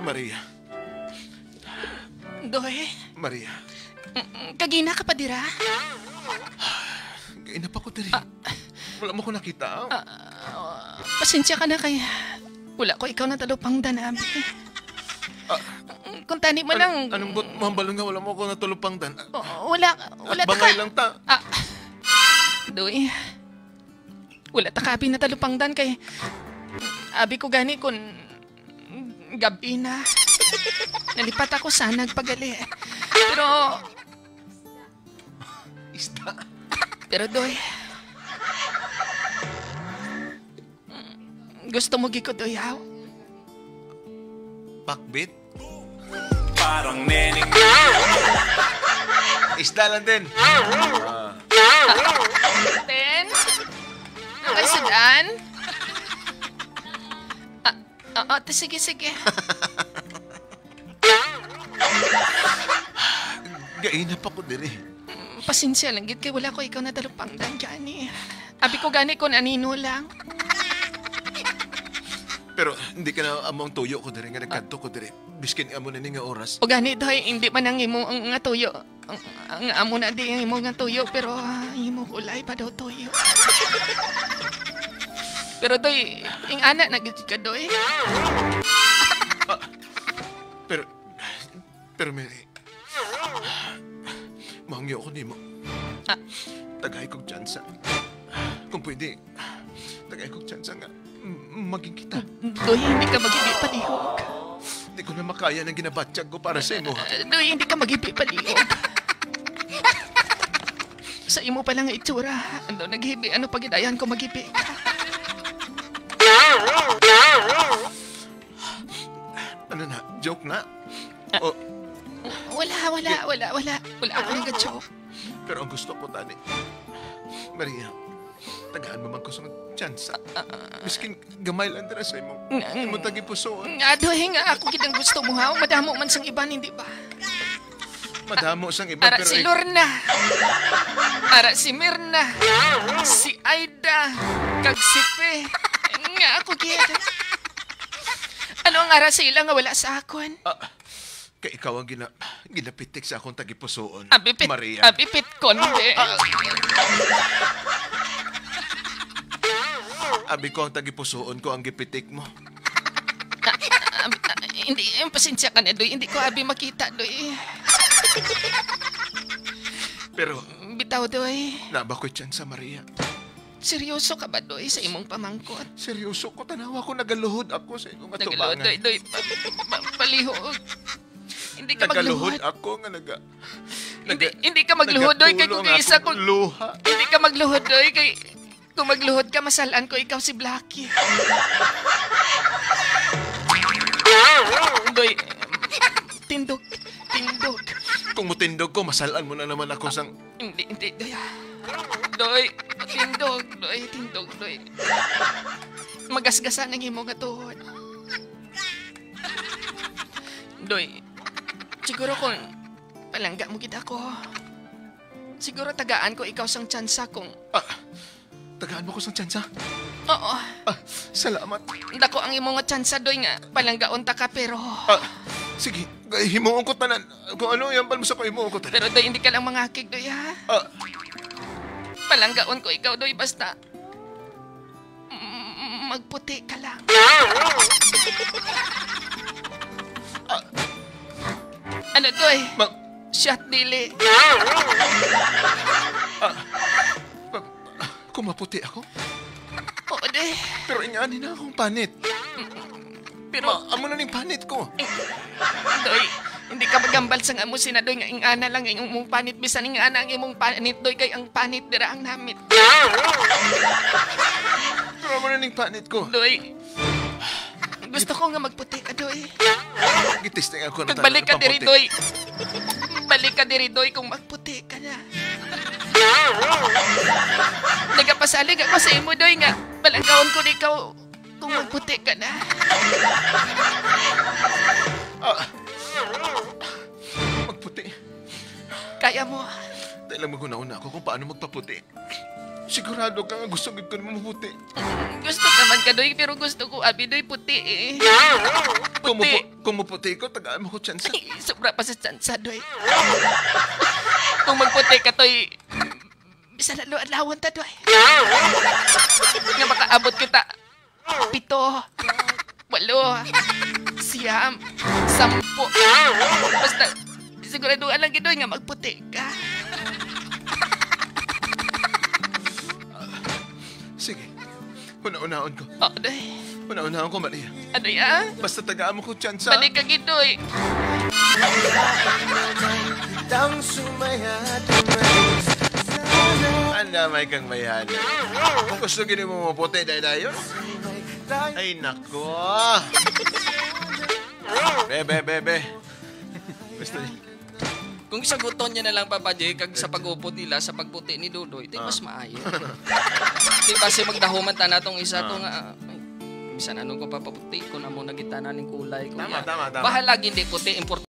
Maria. Doy, Maria. kagina ka pa dira? Gainap ako diri. Wala mo ko nakita. Pasensya ka na kay wala ko ikaw na talupang danami. Kung tani mo lang... Anong but mahambalon nga wala mo ko natulupang dan? Wala ta Bangay ka... lang ta. Doy, wala ta ka abi na talupang dan kay... Abi ko gani kun... Gabi na. Nalipat ako sana nagpagali. Pero... Isda. Pero Doy... Gusto mo giko Doy, haw? Pakbit? Parang neneng. Isda lang din. Ten? Nakasudan? Sige, sige. Gainap ako diri. Pasensya lang, git kay wala ko ikaw na talupang dan gani. Abi ko gani kun anino lang. Pero hindi ka na among tuyo ko diri nga nagkanto ko diri. Biskin amo na ni nga oras. O gani Doy, hindi man ang imo ang nga tuyo. Ang amo na di ang imo nga tuyo, pero imo kulay pa daw tuyo. Pero Doy, ing anak na gid ka Doy. Pero Mary, mahangyo ko nimo. Tagay kong tsansa. Kung pwede, tagay kong tsansa nga maging kita. Doy, hindi ka magibi palihog. Hindi ko na makaya ng ginabatyag ko para sa imo. Doy, hindi ka magibi palihog. Sa imo pa lang nga itsura. Ano naghibi, ano pagidayan ko magibi ka. Ano na, joke na? Wala ako nag-joke. Pero ang gusto ko, Tani, Maria, tagaan mo man ko sa tsansa. Miskin gamay lang dira sa imong tagipusoon. Nga, Doy, nga ako kitang gusto mo, ha? Madamo man sang iban, hindi ba? Madamo sang iba, Para pero... si Lorna, para si Mirna, si Aida, kag si Pe. Nga ako kita. Ano ang ara sa ilang nga wala sa akon? Kay ikaw ang ginapitik sa akong tagipusoon, Abipit, Maria. abipit konde. Abi ko ang tagipusoon ko ang gipitik mo. Hindi, pasensya ka na, Doy. Hindi ko abi makita, Doy. Pero, Bitaw, Doy. naba ko'y tsansa, Maria. Seryoso ka ba, Doy, sa imong pamangkot? Seryoso ko, tanawa ko, nagaluhod ako sa iyong Nagaluhod, atubangan. Doy, palihog. Hindi ka Nagaluhod magluhod. ako nga Hindi ka magluhod, Doy, kay kung isa ko... luha. Hindi ka magluhod, Doy, kay... Kung magluhod ka, masalaan ko ikaw si Blackie. Doy, tindog. Kung mutindog ko, masalaan mo na naman ako sang... Hindi, Doy. Doy, tindog, Doy. Magasgasan ang imo nga tuhod. Doy, siguro kung palangga mo kita ko, siguro tagaan ko ikaw sang tsansa kung... Tagaan mo ko sang tsansa? Oo. Salamat. Dako ang imo nga tsansa, Doy, nga palanggaon ta ka, pero... Sige, himuon ko tanan. Kung ano yan, palmo sa ko himuon ko tanan. Pero, Doy, hindi ka lang mangakig, Doy, ha? Palanggaon ko ikaw, Doy, basta... magputi ka lang. Ano, Doy? Shot dili. Kung maputi ako? Oo, Doy. Pero ingani na akong panit. Pero... amo na ning panit ko. Doy, hindi ka magambal sa nga mo sina, Doy, nga ingana lang ang imong panit. Bisan ingana ang imong panit, Doy, kay ang panit dira ang namit. Pero amo na ning panit ko. Doy, gusto ko nga magputi ka, Doy. Gitisting ako na Nagbalik ka diri, Doy. Balik ka diri, Doy, kung magputi ka na. Nagapasalig ako sa imo, Doy, nga palanggaon ko ni ikaw kung magputi ka na. Magputi. Kaya mo. Dahil lang maguna-una ako kung paano magpaputi. Sigurado ka nga gusto gid ko na maputi. Gusto naman ka, Doy, pero gusto ko, abi, Doy, puti eh. Puti. Kung maputi ko, tagaan mo ko tsansa. Ay, sobra pa sa tsansa, Doy. Kung magputi ka, Toy, bisa na lawan ta, Doy. Nga makaabot kita, 7, 8, 9, 10. Basta, siguraduhan lang, Doy, nga magputi ka. Sige. Una-unahon ko. Oh, Doy. Una-unahon ko, Maria. Ano yan? Basta tagaan mo ko tsansa. Balik ka, Doy. Anda, may kang mayana. Gusto gini mo maputi dahil dayon? Ay, nako. Be. Gusto niya. Kung isaguton niya na lang, Papa J, kag sa pag-upod nila, sa pagputi ni Dudoy, ito mas maayo. Di ba si magdahuman ta natong isa to nga, bisan anong ko papaputi ko na mo nagitana ng kulay ko. Tama. Bahala, hindi puti, importante.